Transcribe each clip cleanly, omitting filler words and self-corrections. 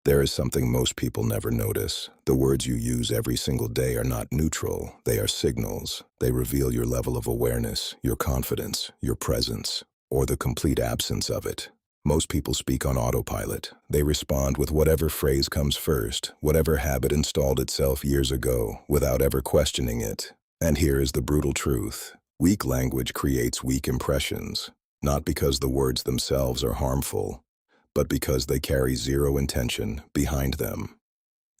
There is something most people never notice. The words you use every single day are not neutral. They are signals. They reveal your level of awareness, your confidence, your presence, or the complete absence of it. Most people speak on autopilot. They respond with whatever phrase comes first, whatever habit installed itself years ago, without ever questioning it. And here is the brutal truth. Weak language creates weak impressions, not because the words themselves are harmful, but because they carry zero intention behind them.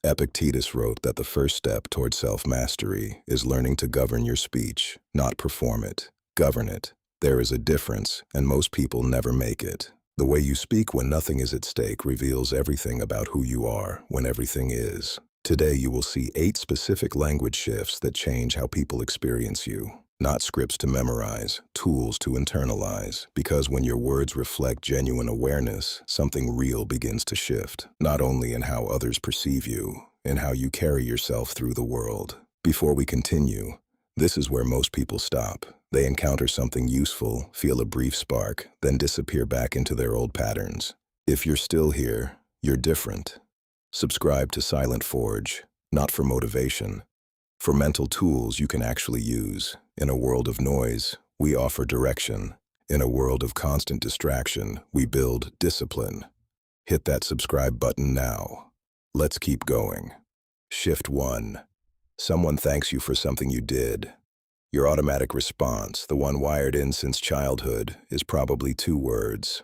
Epictetus wrote that the first step toward self-mastery is learning to govern your speech, not perform it. Govern it. There is a difference, and most people never make it. The way you speak when nothing is at stake reveals everything about who you are when everything is. Today you will see 8 specific language shifts that change how people experience you. Not scripts to memorize, tools to internalize, because when your words reflect genuine awareness, something real begins to shift, not only in how others perceive you, in how you carry yourself through the world. Before we continue, this is where most people stop. They encounter something useful, feel a brief spark, then disappear back into their old patterns. If you're still here, you're different. Subscribe to Silent Forge, not for motivation, for mental tools you can actually use. In a world of noise, we offer direction. In a world of constant distraction, we build discipline. Hit that subscribe button now. Let's keep going. Shift 1. Someone thanks you for something you did. Your automatic response, the one wired in since childhood, is probably 2 words.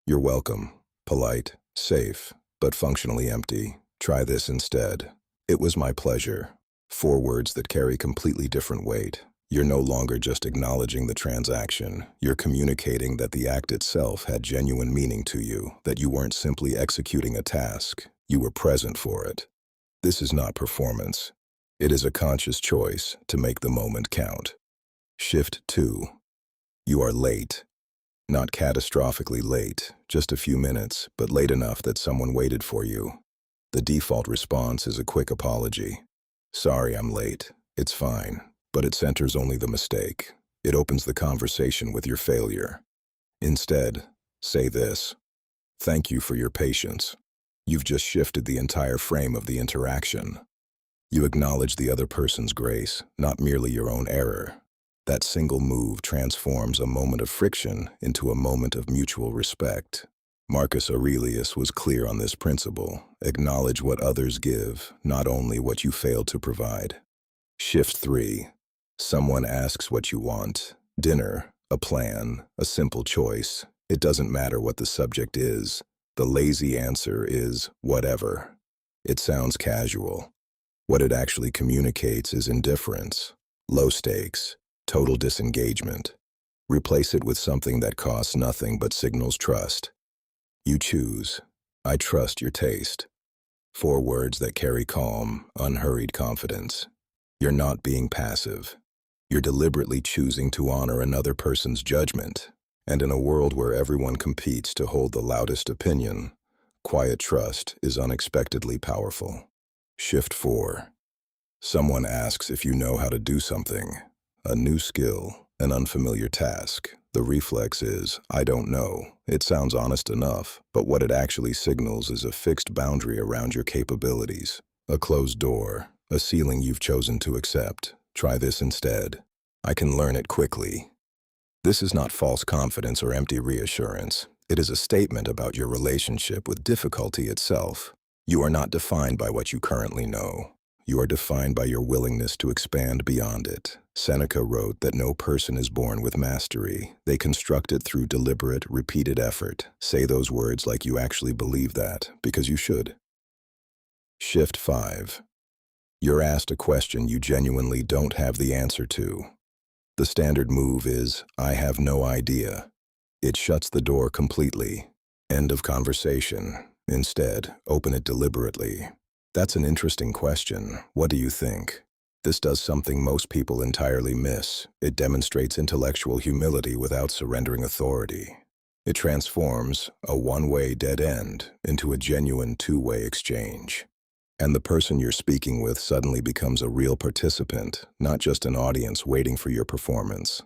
You're welcome. Polite, safe, but functionally empty. Try this instead. It was my pleasure. 4 words that carry completely different weight. You're no longer just acknowledging the transaction. You're communicating that the act itself had genuine meaning to you, that you weren't simply executing a task. You were present for it. This is not performance. It is a conscious choice to make the moment count. Shift 2. You are late. Not catastrophically late, just a few minutes, but late enough that someone waited for you. The default response is a quick apology. Sorry, I'm late. It's fine. But it centers only the mistake. It opens the conversation with your failure. Instead, say this: thank you for your patience. You've just shifted the entire frame of the interaction. You acknowledge the other person's grace, not merely your own error. That single move transforms a moment of friction into a moment of mutual respect. Marcus Aurelius was clear on this principle. Acknowledge what others give, not only what you failed to provide. Shift 3. Someone asks what you want. Dinner, a plan, a simple choice. It doesn't matter what the subject is. The lazy answer is whatever. It sounds casual. What it actually communicates is indifference, low stakes, total disengagement. Replace it with something that costs nothing but signals trust. You choose. I trust your taste. 4 words that carry calm, unhurried confidence. You're not being passive. You're deliberately choosing to honor another person's judgment. And in a world where everyone competes to hold the loudest opinion, quiet trust is unexpectedly powerful. Shift 4. Someone asks if you know how to do something. A new skill, an unfamiliar task. The reflex is, I don't know. It sounds honest enough, but what it actually signals is a fixed boundary around your capabilities. A closed door, a ceiling you've chosen to accept. Try this instead. I can learn it quickly. This is not false confidence or empty reassurance. It is a statement about your relationship with difficulty itself. You are not defined by what you currently know. You are defined by your willingness to expand beyond it. Seneca wrote that no person is born with mastery. They construct it through deliberate, repeated effort. Say those words like you actually believe that, because you should. Shift 5. You're asked a question you genuinely don't have the answer to. The standard move is, I have no idea. It shuts the door completely. End of conversation. Instead, open it deliberately. That's an interesting question. What do you think? This does something most people entirely miss. It demonstrates intellectual humility without surrendering authority. It transforms a one-way dead end into a genuine 2-way exchange. And the person you're speaking with suddenly becomes a real participant, not just an audience waiting for your performance.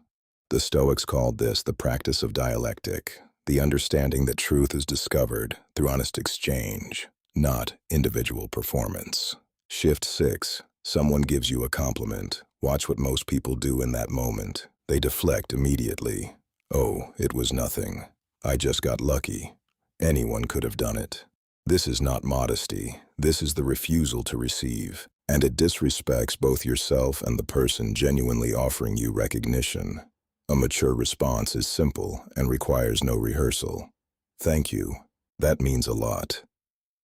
The Stoics called this the practice of dialectic, the understanding that truth is discovered through honest exchange, not individual performance. Shift 6. Someone gives you a compliment. Watch what most people do in that moment. They deflect immediately. Oh, it was nothing. I just got lucky. Anyone could have done it. This is not modesty. This is the refusal to receive. And it disrespects both yourself and the person genuinely offering you recognition. A mature response is simple and requires no rehearsal. Thank you. That means a lot.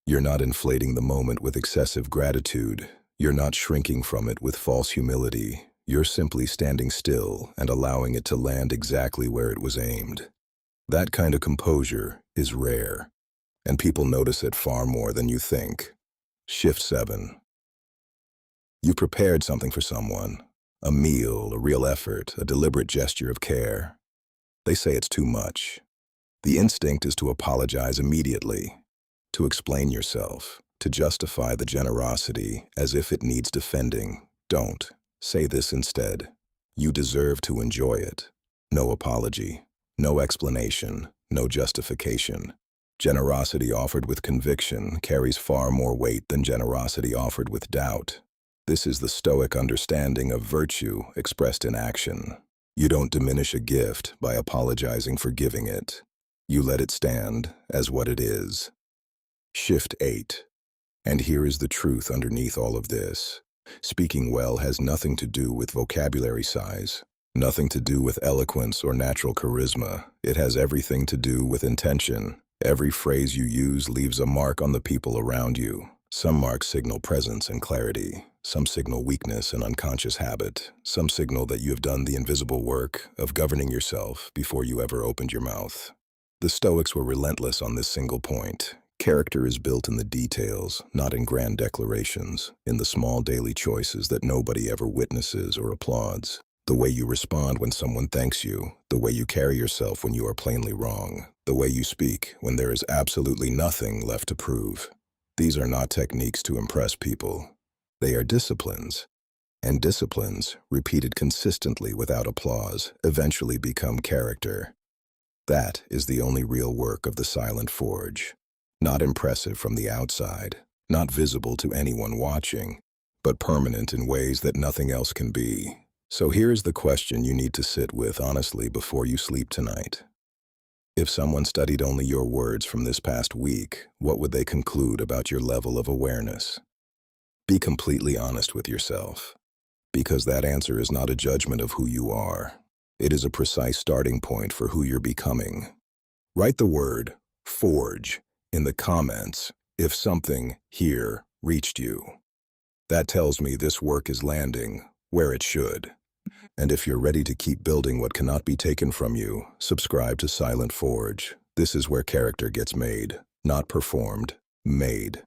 You're not inflating the moment with excessive gratitude. You're not shrinking from it with false humility. You're simply standing still and allowing it to land exactly where it was aimed. That kind of composure is rare, and people notice it far more than you think. Shift 7. You prepared something for someone. A meal, a real effort, a deliberate gesture of care. They say it's too much. The instinct is to apologize immediately, to explain yourself, to justify the generosity as if it needs defending. Don't. Say this instead. You deserve to enjoy it. No apology, no explanation, no justification. Generosity offered with conviction carries far more weight than generosity offered with doubt. This is the Stoic understanding of virtue expressed in action. You don't diminish a gift by apologizing for giving it. You let it stand as what it is. Shift 8. And here is the truth underneath all of this. Speaking well has nothing to do with vocabulary size, nothing to do with eloquence or natural charisma. It has everything to do with intention. Every phrase you use leaves a mark on the people around you. Some marks signal presence and clarity. Some signal weakness and unconscious habit. Some signal that you have done the invisible work of governing yourself before you ever opened your mouth. The Stoics were relentless on this single point. Character is built in the details, not in grand declarations, in the small daily choices that nobody ever witnesses or applauds. The way you respond when someone thanks you, the way you carry yourself when you are plainly wrong, the way you speak when there is absolutely nothing left to prove. These are not techniques to impress people. They are disciplines. And disciplines, repeated consistently without applause, eventually become character. That is the only real work of the silent forge. Not impressive from the outside, not visible to anyone watching, but permanent in ways that nothing else can be. So here's the question you need to sit with honestly before you sleep tonight. If someone studied only your words from this past week, what would they conclude about your level of awareness? Be completely honest with yourself, because that answer is not a judgment of who you are. It is a precise starting point for who you're becoming. Write the word forge in the comments if something here reached you. That tells me this work is landing where it should. And if you're ready to keep building what cannot be taken from you, subscribe to Silent Forge. This is where character gets made, not performed, made.